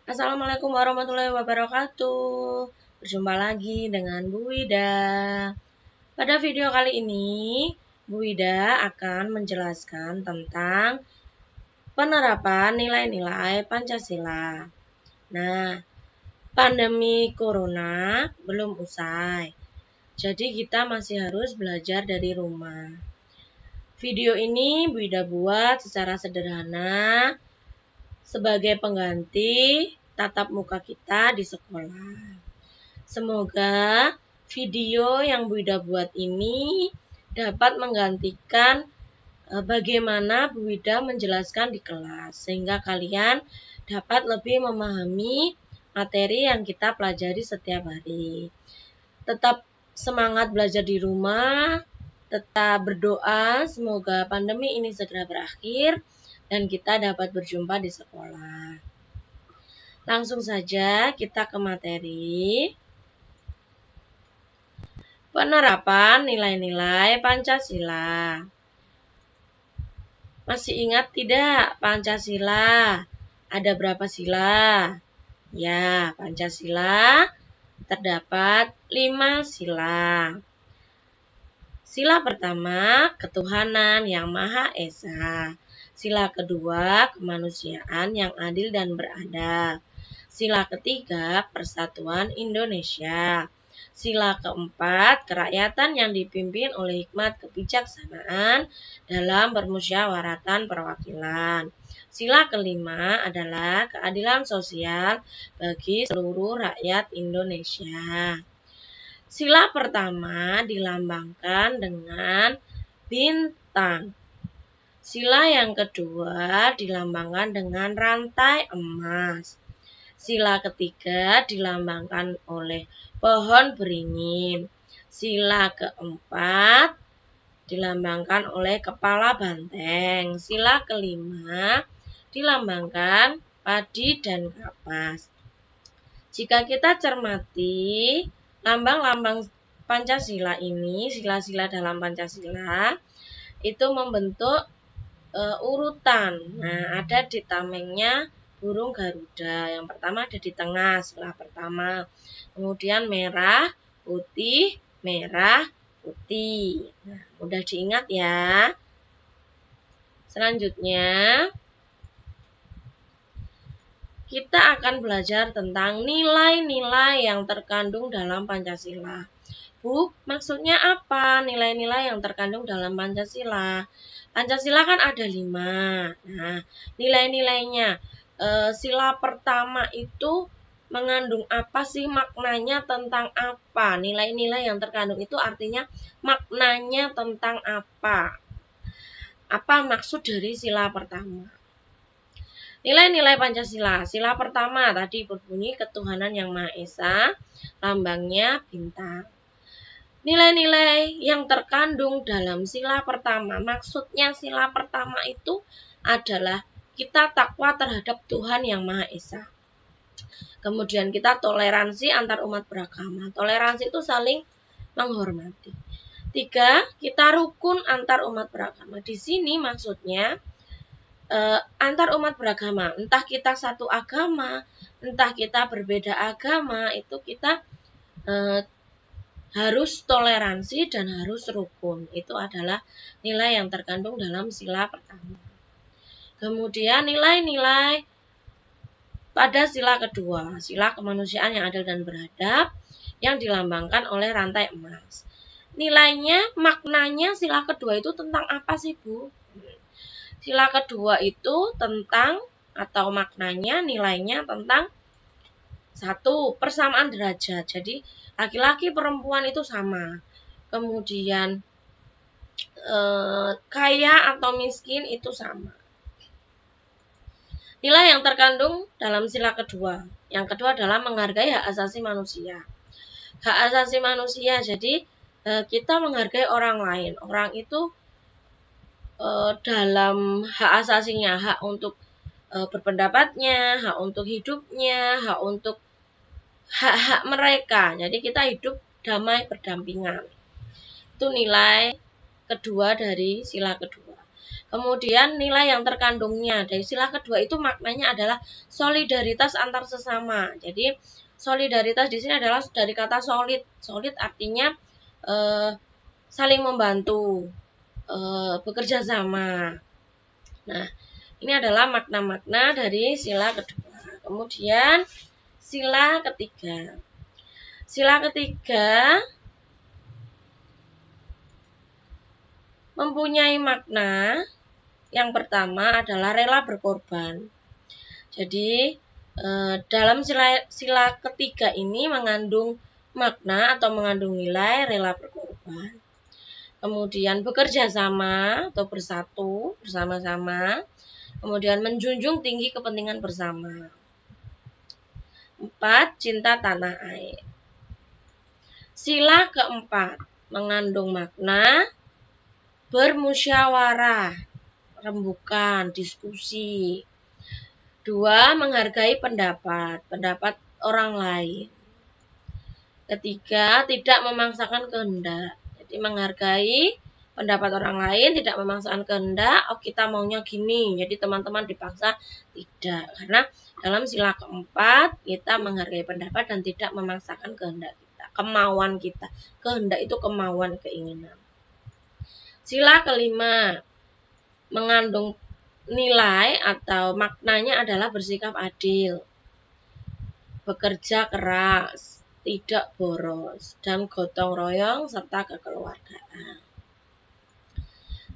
Assalamualaikum warahmatullahi wabarakatuh. Berjumpa lagi dengan Bu Wida. Pada video kali ini, Bu Wida akan menjelaskan tentang penerapan nilai-nilai Pancasila. Nah, pandemi Corona belum usai. Jadi kita masih harus belajar dari rumah. Video ini Bu Wida buat secara sederhana sebagai pengganti tatap muka kita di sekolah. Semoga video yang Bu Wida buat ini dapat menggantikan bagaimana Bu Wida menjelaskan di kelas, sehingga kalian dapat lebih memahami materi yang kita pelajari setiap hari. Tetap semangat belajar di rumah, tetap berdoa semoga pandemi ini segera berakhir dan kita dapat berjumpa di sekolah. Langsung saja kita ke materi. Penerapan nilai-nilai Pancasila. Masih ingat tidak Pancasila? Ada berapa sila? Ya, Pancasila terdapat 5 sila. Sila pertama, ketuhanan yang Maha Esa. Sila kedua, kemanusiaan yang adil dan beradab. Sila ketiga, persatuan Indonesia. Sila keempat, kerakyatan yang dipimpin oleh hikmat kebijaksanaan dalam permusyawaratan perwakilan. Sila kelima adalah keadilan sosial bagi seluruh rakyat Indonesia. Sila pertama dilambangkan dengan bintang. Sila yang kedua dilambangkan dengan rantai emas. Sila ketiga dilambangkan oleh pohon beringin. Sila keempat dilambangkan oleh kepala banteng. Sila kelima dilambangkan padi dan kapas. Jika kita cermati lambang-lambang Pancasila ini, sila-sila dalam Pancasila itu membentuk urutan. Nah, ada di tamengnya burung Garuda. Yang pertama ada di tengah, sila pertama. Kemudian merah, putih, merah, putih. Nah, mudah diingat ya. Selanjutnya, kita akan belajar tentang nilai-nilai yang terkandung dalam Pancasila. Bu, maksudnya apa nilai-nilai yang terkandung dalam Pancasila? Pancasila kan ada 5. Nah, nilai-nilainya. Sila pertama itu mengandung apa sih, maknanya tentang apa? Nilai-nilai yang terkandung itu artinya maknanya tentang apa? Apa maksud dari sila pertama? Nilai-nilai Pancasila. Sila pertama tadi berbunyi ketuhanan yang Maha Esa, lambangnya bintang. Nilai-nilai yang terkandung dalam sila pertama, maksudnya sila pertama itu adalah kita takwa terhadap Tuhan yang Maha Esa. Kemudian kita toleransi antar umat beragama. Toleransi itu saling menghormati. 3, kita rukun antar umat beragama. Di sini maksudnya antar umat beragama, entah kita satu agama, entah kita berbeda agama, itu kita harus toleransi dan harus rukun. Itu adalah nilai yang terkandung dalam sila pertama. Kemudian nilai-nilai pada sila kedua, sila kemanusiaan yang adil dan beradab yang dilambangkan oleh rantai emas. Nilainya, maknanya sila kedua itu tentang apa sih, Bu? Sila kedua itu tentang atau maknanya, nilainya tentang 1, persamaan derajat. Jadi laki-laki perempuan itu sama. Kemudian kaya atau miskin itu sama. Nilai yang terkandung dalam sila kedua. Yang kedua adalah menghargai hak asasi manusia. Hak asasi manusia, jadi kita menghargai orang lain. Orang itu dalam hak asasinya, hak untuk berpendapatnya, hak untuk hidupnya, hak untuk hak-hak mereka. Jadi kita hidup damai berdampingan. Itu nilai kedua dari sila kedua. Kemudian nilai yang terkandungnya dari sila kedua itu maknanya adalah solidaritas antar sesama. Jadi solidaritas di sini adalah dari kata solid. Solid artinya saling membantu, bekerja sama. Nah, ini adalah makna-makna dari sila kedua. Kemudian sila ketiga. Sila ketiga mempunyai makna yang pertama adalah rela berkorban. Jadi dalam sila ketiga ini mengandung makna atau mengandung nilai rela berkorban. Kemudian bekerja sama atau bersatu bersama-sama. Kemudian menjunjung tinggi kepentingan bersama. 4. Cinta tanah air. Sila keempat mengandung makna bermusyawarah, rembukan, diskusi. 2. Menghargai pendapat orang lain. Ketiga, tidak memaksakan kehendak. Jadi menghargai pendapat orang lain, tidak memaksakan kehendak, oh kita maunya gini, jadi teman-teman dipaksa, tidak. Karena dalam sila keempat, kita menghargai pendapat dan tidak memaksakan kehendak kita, kemauan kita. Kehendak itu kemauan, keinginan. Sila kelima, mengandung nilai atau maknanya adalah bersikap adil, bekerja keras, tidak boros, dan gotong royong serta kekeluargaan.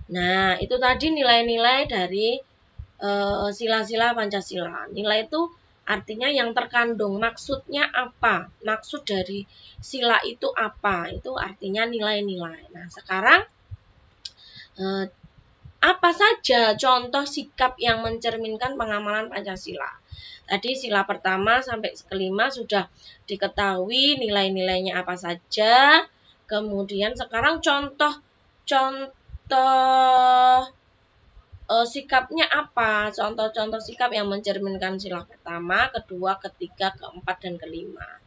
Nah, itu tadi nilai-nilai dari sila-sila Pancasila. Nilai itu artinya yang terkandung, maksudnya apa? Maksud dari sila itu apa? Itu artinya nilai-nilai. Nah, sekarang apa saja contoh sikap yang mencerminkan pengamalan Pancasila? Tadi sila pertama sampai kelima sudah diketahui nilai-nilainya apa saja. Kemudian sekarang contoh sikapnya apa? Contoh-contoh sikap yang mencerminkan sila pertama, kedua, ketiga, keempat, dan kelima.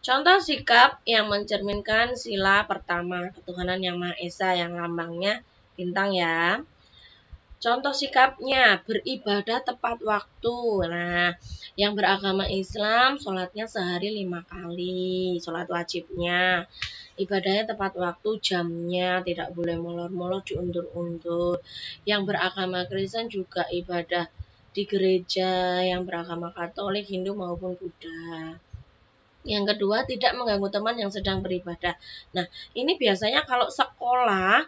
Contoh sikap yang mencerminkan sila pertama, ketuhanan yang Maha Esa yang lambangnya bintang ya. Contoh sikapnya, beribadah tepat waktu. Nah, yang beragama Islam, sholatnya sehari 5 kali, sholat wajibnya. Ibadahnya tepat waktu, jamnya, tidak boleh molor-molor, diundur-undur. Yang beragama Kristen juga ibadah di gereja, yang beragama Katolik, Hindu maupun Buddha. Yang kedua, tidak mengganggu teman yang sedang beribadah. Nah, ini biasanya kalau sekolah,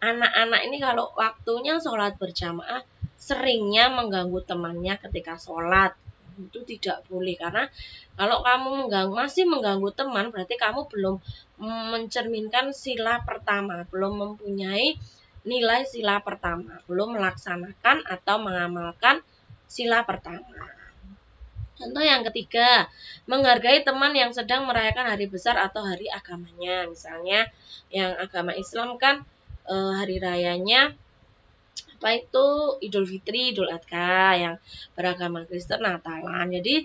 anak-anak ini kalau waktunya sholat berjamaah, seringnya mengganggu temannya ketika sholat. Itu tidak boleh, karena kalau kamu masih mengganggu teman, berarti kamu belum mencerminkan sila pertama, belum mempunyai nilai sila pertama, belum melaksanakan atau mengamalkan sila pertama. Contoh yang ketiga, menghargai teman yang sedang merayakan hari besar atau hari agamanya. Misalnya yang agama Islam kan hari rayanya apa itu Idul Fitri, Idul Adha, yang beragama Kristen Natalan. Jadi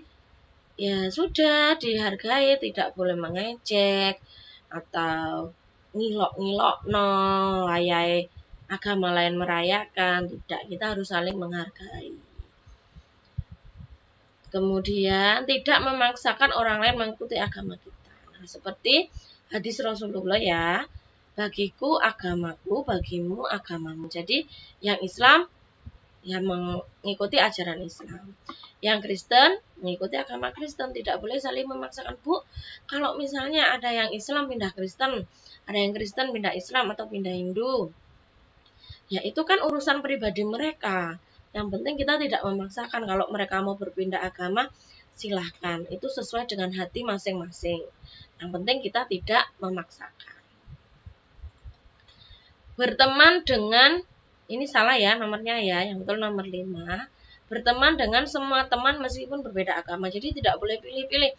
ya sudah dihargai, tidak boleh mengejek atau ngilok-ngilok layai agama lain merayakan. Tidak, kita harus saling menghargai. Kemudian tidak memaksakan orang lain mengikuti agama kita. Nah, seperti hadis Rasulullah ya, bagiku agamaku, bagimu agamamu. Jadi yang Islam ya mengikuti ajaran Islam. Yang Kristen mengikuti agama Kristen. Tidak boleh saling memaksakan. Bu, kalau misalnya ada yang Islam pindah Kristen, ada yang Kristen pindah Islam atau pindah Hindu, ya itu kan urusan pribadi mereka. Yang penting kita tidak memaksakan. Kalau mereka mau berpindah agama, silahkan. Itu sesuai dengan hati masing-masing. Yang penting kita tidak memaksakan. Berteman dengan, ini salah ya nomornya ya, yang betul nomor 5. Berteman dengan semua teman meskipun berbeda agama. Jadi tidak boleh pilih-pilih.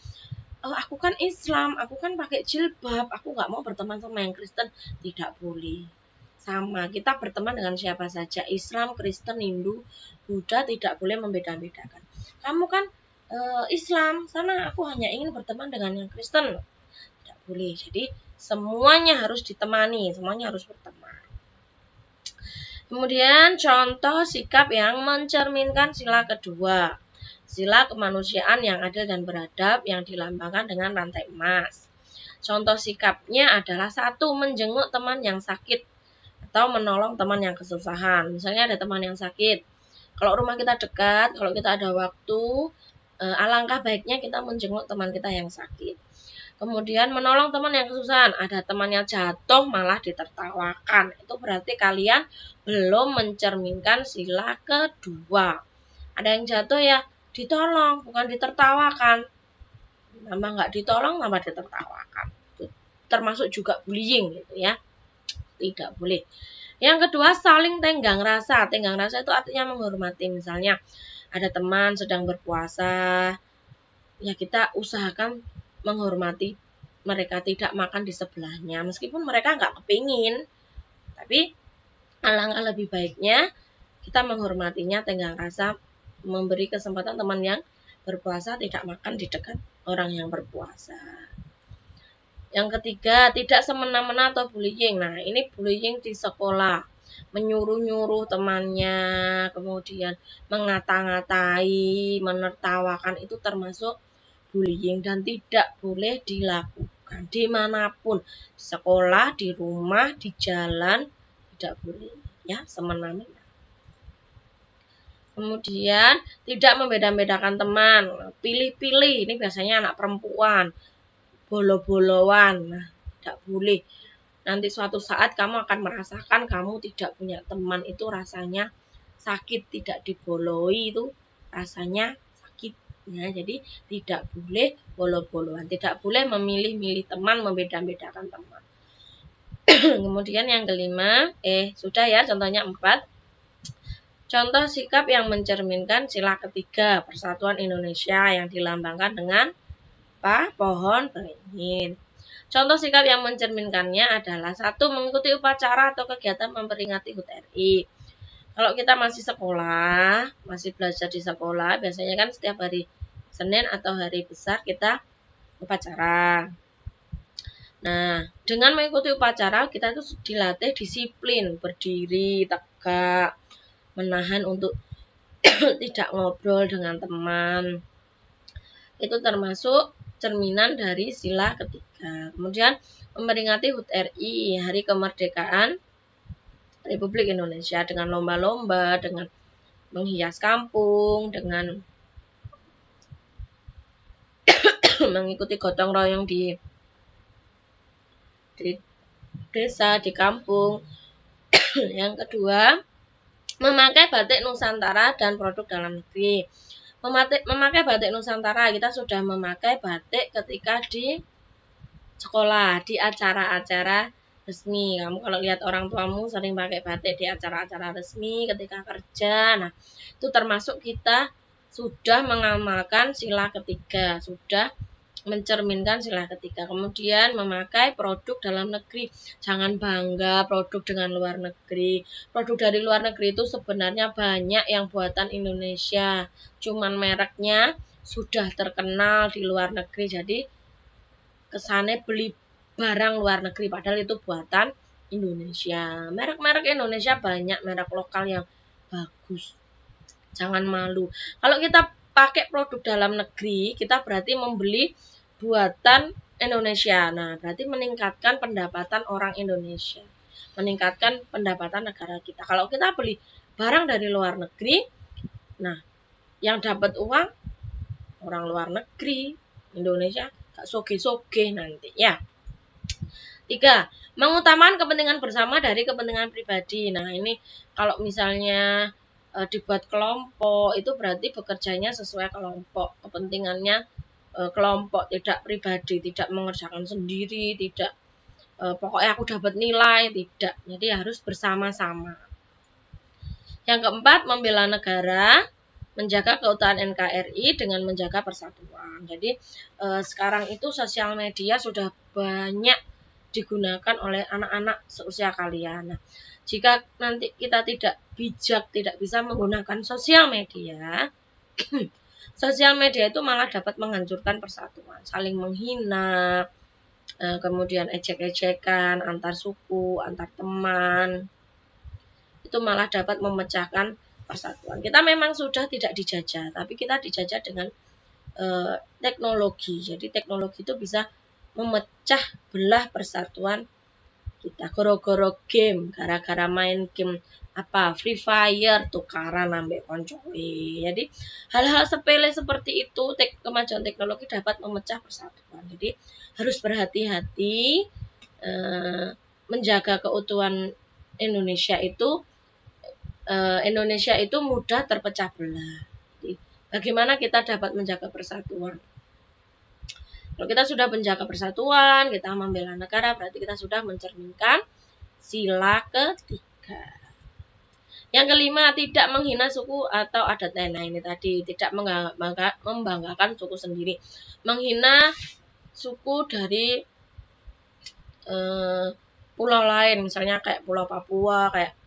Oh, aku kan Islam, aku kan pakai jilbab, aku nggak mau berteman sama yang Kristen. Tidak boleh. Sama, kita berteman dengan siapa saja, Islam, Kristen, Hindu, Buddha, tidak boleh membeda-bedakan. Kamu kan Islam, sana aku hanya ingin berteman dengan yang Kristen, tidak boleh. Jadi semuanya harus ditemani, semuanya harus berteman. Kemudian contoh sikap yang mencerminkan sila kedua. Sila kemanusiaan yang adil dan beradab yang dilambangkan dengan rantai emas. Contoh sikapnya adalah 1. Menjenguk teman yang sakit atau menolong teman yang kesusahan. Misalnya ada teman yang sakit. Kalau rumah kita dekat, kalau kita ada waktu, alangkah baiknya kita menjenguk teman kita yang sakit. Kemudian menolong teman yang kesusahan. Ada teman yang jatuh malah ditertawakan. Itu berarti kalian belum mencerminkan sila kedua. Ada yang jatuh ya ditolong, bukan ditertawakan. Tambah nggak ditolong, tambah ditertawakan. Itu termasuk juga bullying gitu ya. Tidak boleh. Yang kedua, saling tenggang rasa. Tenggang rasa itu artinya menghormati. Misalnya ada teman sedang berpuasa, ya kita usahakan menghormati mereka, tidak makan di sebelahnya. Meskipun mereka nggak kepingin, tapi alangkah lebih baiknya kita menghormatinya, tenggang rasa, memberi kesempatan teman yang berpuasa tidak makan di dekat orang yang berpuasa. Yang ketiga, tidak semena-mena atau bullying. Nah, ini bullying di sekolah. Menyuruh-nyuruh temannya, kemudian mengata-ngatai, menertawakan, itu termasuk bullying dan tidak boleh dilakukan dimanapun, di sekolah, di rumah, di jalan, tidak boleh ya semena-mena. Kemudian tidak membeda-bedakan teman, pilih-pilih, ini biasanya anak perempuan, bolo-boloan, nah tidak boleh. Nanti suatu saat kamu akan merasakan kamu tidak punya teman, itu rasanya sakit, tidak diboloi itu rasanya sakit. Ya, jadi tidak boleh bolo-boloan, tidak boleh memilih-milih teman, membeda-bedakan teman. Kemudian yang kelima, sudah ya contohnya 4. Contoh sikap yang mencerminkan sila ketiga Persatuan Indonesia yang dilambangkan dengan apa? Pohon beringin. Contoh sikap yang mencerminkannya adalah 1. Mengikuti upacara atau kegiatan memperingati HUT RI. Kalau kita masih sekolah, masih belajar di sekolah, biasanya kan setiap hari Senin atau hari besar kita upacara. Nah, dengan mengikuti upacara kita itu dilatih disiplin, berdiri tegak, menahan untuk tidak ngobrol dengan teman. Itu termasuk cerminan dari sila ketiga. Kemudian memperingati HUT RI, Hari Kemerdekaan Republik Indonesia, dengan lomba-lomba, dengan menghias kampung, dengan mengikuti gotong royong di desa, di kampung. Yang kedua, memakai batik Nusantara dan produk dalam negeri. Memakai batik Nusantara, kita sudah memakai batik ketika di sekolah, di acara-acara resmi. Kamu kalau lihat orang tuamu sering pakai batik di acara-acara resmi ketika kerja, nah itu termasuk kita sudah mengamalkan sila ketiga, sudah mencerminkan sila ketiga. Kemudian memakai produk dalam negeri, jangan bangga produk dengan luar negeri. Produk dari luar negeri itu sebenarnya banyak yang buatan Indonesia, cuman mereknya sudah terkenal di luar negeri, jadi kesane beli barang luar negeri padahal itu buatan Indonesia. Merek-merek Indonesia banyak, merek lokal yang bagus. Jangan malu. Kalau kita pakai produk dalam negeri, kita berarti membeli buatan Indonesia. Nah, berarti meningkatkan pendapatan orang Indonesia, meningkatkan pendapatan negara kita. Kalau kita beli barang dari luar negeri, nah, yang dapat uang orang luar negeri, Indonesia gak soge-soge nanti ya. 3. Mengutamakan kepentingan bersama dari kepentingan pribadi. Nah, ini kalau misalnya dibuat kelompok, itu berarti bekerjanya sesuai kelompok, kepentingannya kelompok, tidak pribadi, tidak mengerjakan sendiri, tidak pokoknya aku dapat nilai, tidak. Jadi harus bersama-sama. Yang keempat, membela negara, menjaga keutuhan NKRI dengan menjaga persatuan. Jadi sekarang itu sosial media sudah banyak digunakan oleh anak-anak seusia kalian. Nah, jika nanti kita tidak bijak, tidak bisa menggunakan sosial media, sosial media itu malah dapat menghancurkan persatuan, saling menghina, kemudian ejek-ejekan antar suku, antar teman. itu malah dapat memecahkan persatuan. Kita memang sudah tidak dijajah, tapi kita dijajah dengan teknologi. Jadi teknologi itu bisa memecah belah persatuan kita. Gara-gara game, gara-gara main game apa Free Fire, tukaran ambek koncoe. Jadi hal-hal sepele seperti itu, kemajuan teknologi dapat memecah persatuan. Jadi harus berhati-hati menjaga keutuhan Indonesia itu. Indonesia itu mudah terpecah belah. Jadi, bagaimana kita dapat menjaga persatuan? Kalau kita sudah menjaga persatuan, kita membela negara, berarti kita sudah mencerminkan sila ketiga. Yang kelima, tidak menghina suku atau adat. Nah, ini tadi tidak membanggakan suku sendiri. Menghina suku dari pulau lain, misalnya kayak Pulau Papua, kayak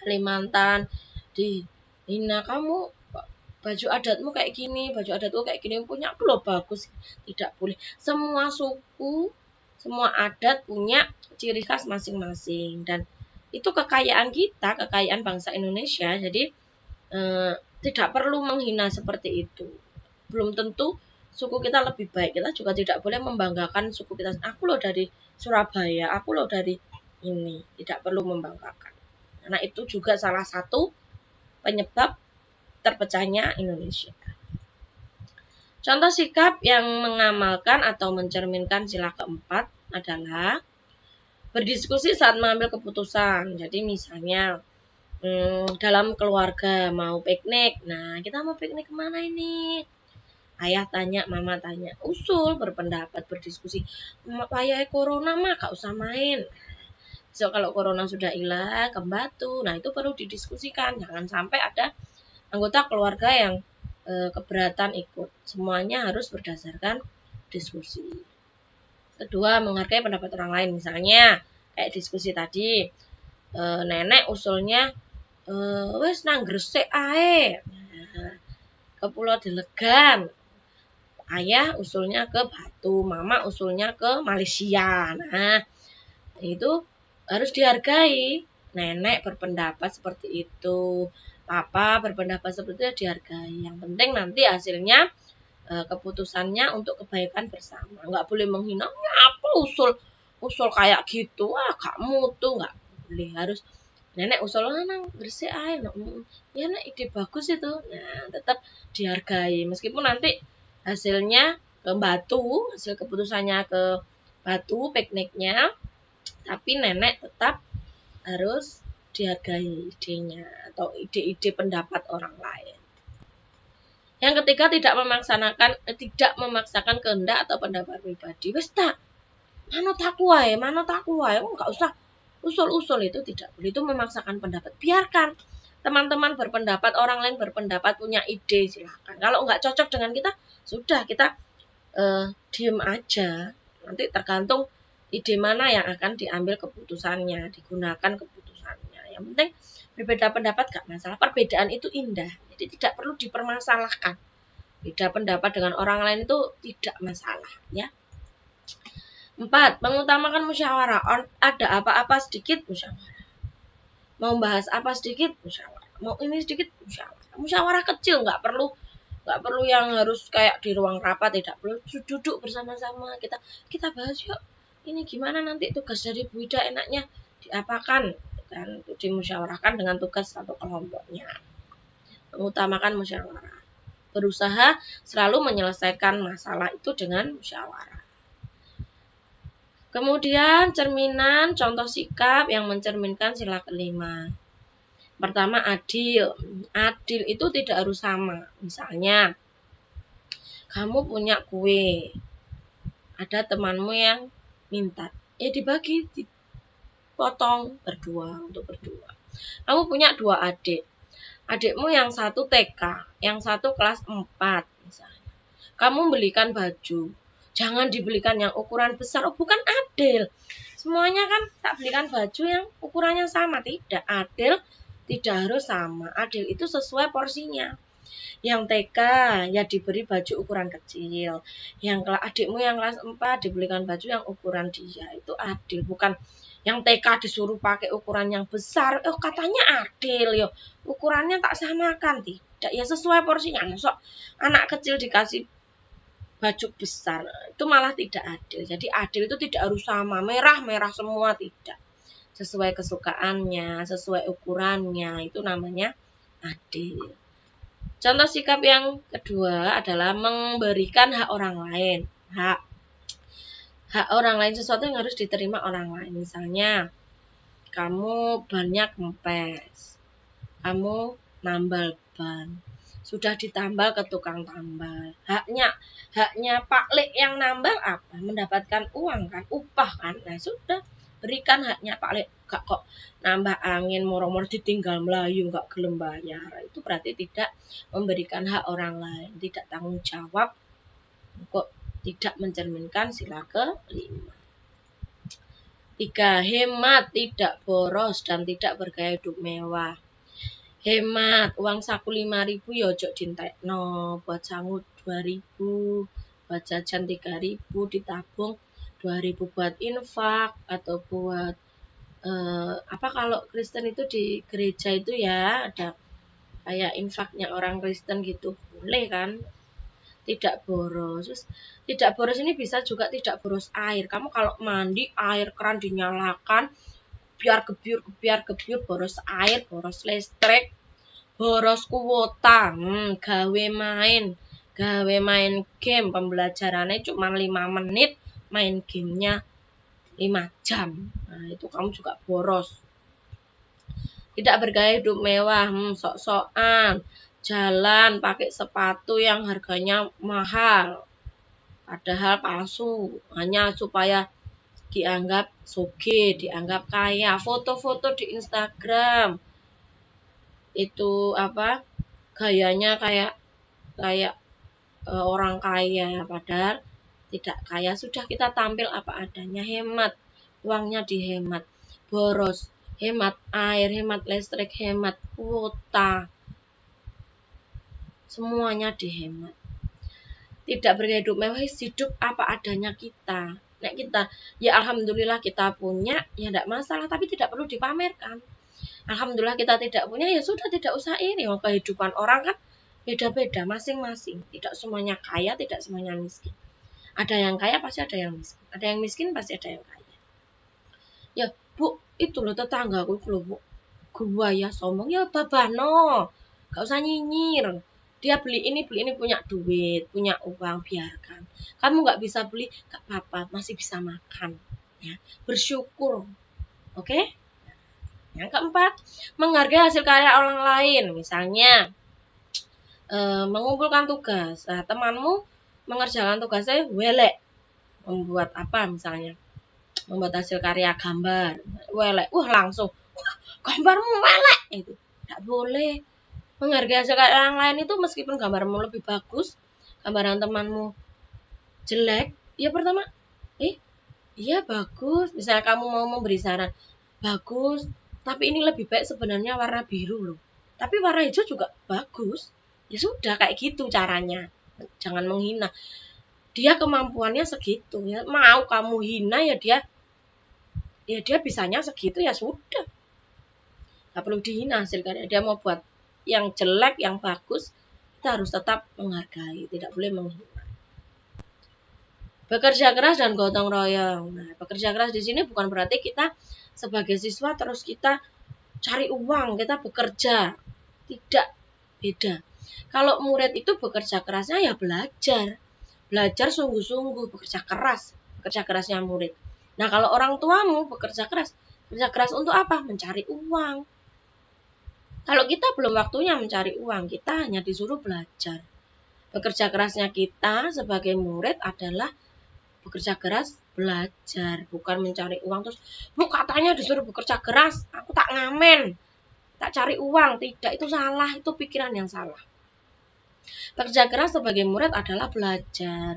Kalimantan, dihina, kamu baju adatmu kayak gini, baju adatku kayak gini, punya aku loh bagus. Tidak boleh. Semua suku, semua adat punya ciri khas masing-masing, dan itu kekayaan kita, kekayaan bangsa Indonesia. Jadi tidak perlu menghina seperti itu. Belum tentu suku kita lebih baik. Kita juga tidak boleh membanggakan suku kita. Aku loh dari Surabaya, aku loh dari ini. Tidak perlu membanggakan. Karena itu juga salah satu penyebab terpecahnya Indonesia. Contoh sikap yang mengamalkan atau mencerminkan sila keempat adalah berdiskusi saat mengambil keputusan. Jadi misalnya dalam keluarga mau piknik. Nah, kita mau piknik kemana ini? Ayah tanya, mama tanya. Usul, berpendapat, berdiskusi. Ayah corona mah gak usah main. So, kalau corona sudah hilang, ke Batu. Nah, itu perlu didiskusikan. Jangan sampai ada anggota keluarga yang keberatan ikut. Semuanya harus berdasarkan diskusi. Kedua, menghargai pendapat orang lain. Misalnya, kayak diskusi tadi, nenek usulnya wes nang Gresik ae. Nah, ke Pulau Delegan. Ayah usulnya ke Batu, mama usulnya ke Malaysia. Nah, itu harus dihargai. Nenek berpendapat seperti itu, papa berpendapat seperti itu, dihargai. Yang penting nanti hasilnya keputusannya untuk kebaikan bersama. Nggak boleh menghina. Apa usul kayak gitu? Gak mutu, nggak boleh. Harus nenek usul nang Gresik ae. Ya nek ide bagus itu. Nah, tetap dihargai meskipun nanti hasilnya ke Batu, hasil keputusannya ke Batu pikniknya, tapi nenek tetap harus dihargai idenya atau ide-ide pendapat orang lain. Yang ketiga, tidak memaksakan kehendak atau pendapat pribadi. Wis tak, manut aku wae, enggak usah usul-usul, itu tidak boleh. Itu memaksakan pendapat. Biarkan teman-teman berpendapat, orang lain berpendapat, punya ide, silakan. Kalau enggak cocok dengan kita, sudah kita diem aja. Nanti tergantung ide mana yang akan diambil keputusannya, digunakan keputusannya. Yang penting berbeda pendapat gak masalah. Perbedaan itu indah. Jadi tidak perlu dipermasalahkan. Beda pendapat dengan orang lain itu tidak masalah, ya. 4. Mengutamakan musyawarah. Ada apa-apa sedikit musyawarah. Mau bahas apa sedikit musyawarah. Mau ini sedikit musyawarah. Musyawarah kecil, nggak perlu yang harus kayak di ruang rapat, tidak perlu. Duduk bersama-sama, kita bahas yuk. Ini gimana nanti tugas dari Bu Ida enaknya diapakan, kan? Dimusyawarahkan dengan tugas atau kelompoknya. Mengutamakan musyawarah. Berusaha selalu menyelesaikan masalah itu dengan musyawarah. Kemudian cerminan contoh sikap yang mencerminkan sila kelima. Pertama, adil. Adil itu tidak harus sama. Misalnya, kamu punya kue, ada temanmu yang minta, ya dibagi, dipotong untuk berdua. Kamu punya 2 adik. Adikmu yang satu TK, yang satu kelas 4 misalnya. Kamu belikan baju. Jangan dibelikan yang ukuran besar. Oh, bukan adil. Semuanya kan tak belikan baju yang ukurannya sama. Tidak adil, tidak harus sama. Adil itu sesuai porsinya. Yang TK ya diberi baju ukuran kecil. Yang adikmu yang kelas 4 dibelikan baju yang ukuran dia. Itu adil. Bukan Yang TK disuruh pakai ukuran yang besar, katanya adil yo. Ukurannya tak samakan, tidak ya sesuai porsinya. Masuk anak kecil dikasih baju besar itu malah tidak adil. Jadi adil itu tidak harus sama, merah semua, tidak. Sesuai kesukaannya, sesuai ukurannya, itu namanya adil. Contoh sikap yang kedua adalah memberikan hak orang lain. Hak orang lain, sesuatu yang harus diterima orang lain. Misalnya, kamu bannya kempes, kamu nambal ban, sudah ditambal ke tukang tambal. Haknya Pak Lek yang nambal apa? Mendapatkan uang kan, upah kan. Nah sudah, berikan haknya Pak Lek. Gak kok nambah angin, moro-moro ditinggal melayu, gak gelem bayar. Itu berarti tidak memberikan hak orang lain, tidak tanggung jawab, kok tidak mencerminkan sila kelima. 3. Hemat, tidak boros dan tidak bergaya hidup mewah. Hemat, uang saku 5.000 ya ojo dintekno, buat sangu 2.000, buat jajan 3.000, ditabung 2.000 buat infak atau buat kalau Kristen itu di gereja itu ya ada kayak infaknya orang Kristen gitu, boleh kan? Tidak boros. Terus, tidak boros ini bisa juga tidak boros air. Kamu kalau mandi air keran dinyalakan, biar gebyur boros air, boros listrik, boros kuota, gawe main game, pembelajarannya cuma 5 menit, main gamenya 5 jam. Nah, itu kamu juga boros. Tidak bergaya hidup mewah, sok-sokan, jalan pakai sepatu yang harganya mahal, padahal palsu, hanya supaya dianggap soge, dianggap kaya, foto-foto di Instagram. Itu gayanya kayak orang kaya, padahal tidak kaya. Sudah kita tampil apa adanya, hemat, uangnya dihemat, boros, hemat air, hemat listrik, hemat kuota, semuanya dihemat. Tidak bergaya hidup mewah, hidup apa adanya kita. Nek kita, ya alhamdulillah kita punya, ya tidak masalah, tapi tidak perlu dipamerkan. Alhamdulillah kita tidak punya, ya sudah tidak usah ini. Kehidupan orang kan beda-beda masing-masing. Tidak semuanya kaya, tidak semuanya miskin. Ada yang kaya pasti ada yang miskin. Ada yang miskin pasti ada yang kaya. Ya Bu, itu loh tetanggaku itu loh Bu. Gua ya sombong, ya babano. Gak usah nyinyir. Dia beli ini punya duit, punya uang, biarkan. Kamu gak bisa beli, gak apa-apa, masih bisa makan. Ya, bersyukur. Oke? Yang keempat, menghargai hasil karya orang lain. Misalnya, mengumpulkan tugas. Nah, temanmu mengerjakan tugasnya welek. Membuat apa misalnya? Membuat hasil karya gambar. Welek. Langsung. Gambarmu welek. Itu. Tidak boleh. Menghargai hasil karya orang lain itu meskipun gambarmu lebih bagus, gambaran temanmu jelek, ya pertama, iya bagus. Misalnya kamu mau memberi saran, bagus, tapi ini lebih baik sebenarnya warna biru loh. Tapi warna hijau juga bagus. Ya sudah, kayak gitu caranya. Jangan menghina. Dia kemampuannya segitu ya. Mau kamu hina ya dia bisanya segitu ya sudah. Gak perlu dihina hasil karya. Dia mau buat yang jelek, yang bagus, kita harus tetap menghargai, tidak boleh menghina. Bekerja keras dan gotong royong. Nah, bekerja keras di sini bukan berarti kita sebagai siswa terus kita cari uang, kita bekerja. Tidak, beda. Kalau murid itu bekerja kerasnya ya belajar. Belajar sungguh-sungguh, bekerja kerasnya murid. Nah, kalau orang tuamu bekerja keras untuk apa? Mencari uang. Kalau kita belum waktunya mencari uang, kita hanya disuruh belajar. Bekerja kerasnya kita sebagai murid adalah bekerja keras belajar, bukan mencari uang. Terus, Bu katanya disuruh bekerja keras, aku tak ngamen, tak cari uang. Tidak, itu salah, itu pikiran yang salah. Bekerja keras sebagai murid adalah belajar.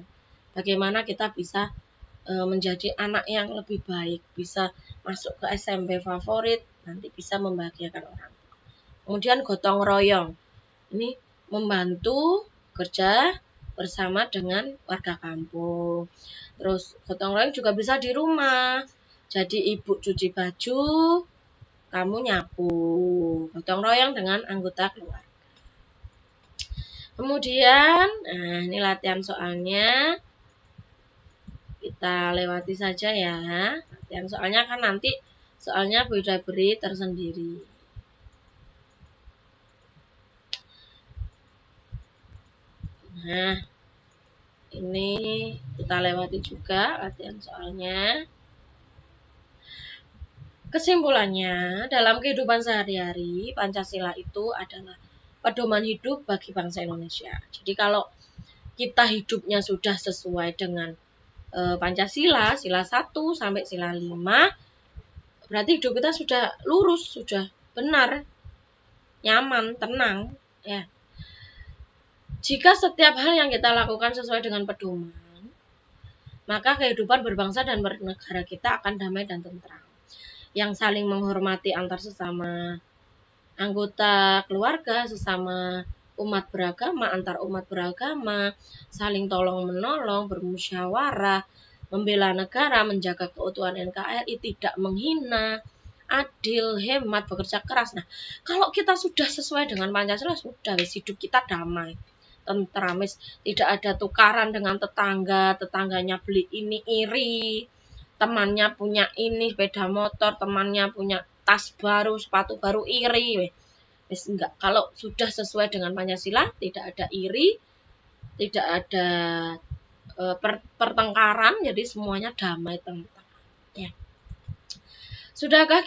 Bagaimana kita bisa menjadi anak yang lebih baik, bisa masuk ke SMP favorit, nanti bisa membahagiakan orang. Kemudian gotong royong. Ini membantu kerja bersama dengan warga kampung. Terus gotong royong juga bisa di rumah. Jadi ibu cuci baju, kamu nyapu. Gotong royong dengan anggota keluarga. Kemudian, nah ini latihan soalnya. Kita lewati saja ya. Latihan soalnya kan nanti soalnya beri tersendiri. Nah, ini kita lewati juga latihan soalnya. Kesimpulannya, dalam kehidupan sehari-hari, Pancasila itu adalah pedoman hidup bagi bangsa Indonesia. Jadi kalau kita hidupnya sudah sesuai dengan Pancasila, sila 1 sampai sila 5, berarti hidup kita sudah lurus, sudah benar, nyaman, tenang. Ya. Jika setiap hal yang kita lakukan sesuai dengan pedoman, maka kehidupan berbangsa dan bernegara kita akan damai dan tentram. Yang saling menghormati antar sesama anggota keluarga, sesama umat beragama, antar umat beragama, saling tolong-menolong, bermusyawarah, membela negara, menjaga keutuhan NKRI, tidak menghina, adil, hemat, bekerja keras. Nah, kalau kita sudah sesuai dengan Pancasila, sudah hidup kita damai, tentram, tidak ada tukaran dengan tetangga, tetangganya beli ini iri, temannya punya ini sepeda motor, temannya punya tas baru, sepatu baru, iri. Enggak. Kalau sudah sesuai dengan Pancasila, tidak ada iri, tidak ada pertengkaran, jadi semuanya damai tentram. Ya. Sudahkah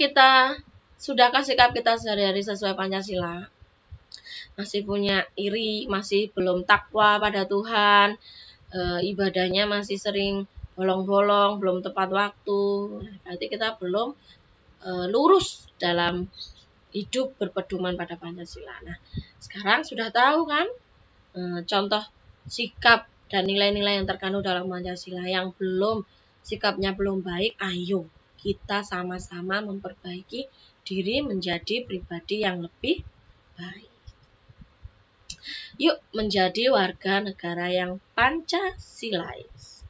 sikap kita sehari-hari sesuai Pancasila? Masih punya iri, masih belum takwa pada Tuhan, ibadahnya masih sering bolong-bolong, belum tepat waktu. Berarti kita belum lurus dalam hidup berpedoman pada Pancasila. Nah, sekarang sudah tahu kan contoh sikap dan nilai-nilai yang terkandung dalam Pancasila. Yang sikapnya belum baik, ayo kita sama-sama memperbaiki diri menjadi pribadi yang lebih baik. Yuk menjadi warga negara yang Pancasilais.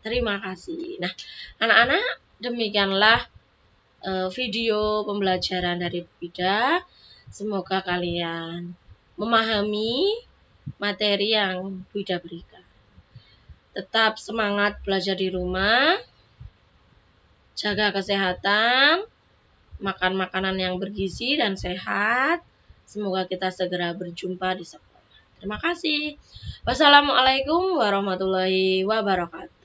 Terima kasih. Nah, anak-anak, demikianlah video pembelajaran dari Bu Ida. Semoga kalian memahami materi yang Bu Ida berikan. Tetap semangat belajar di rumah, jaga kesehatan, makan makanan yang bergizi dan sehat. Semoga kita segera berjumpa di sekolah. Terima kasih. Wassalamualaikum warahmatullahi wabarakatuh.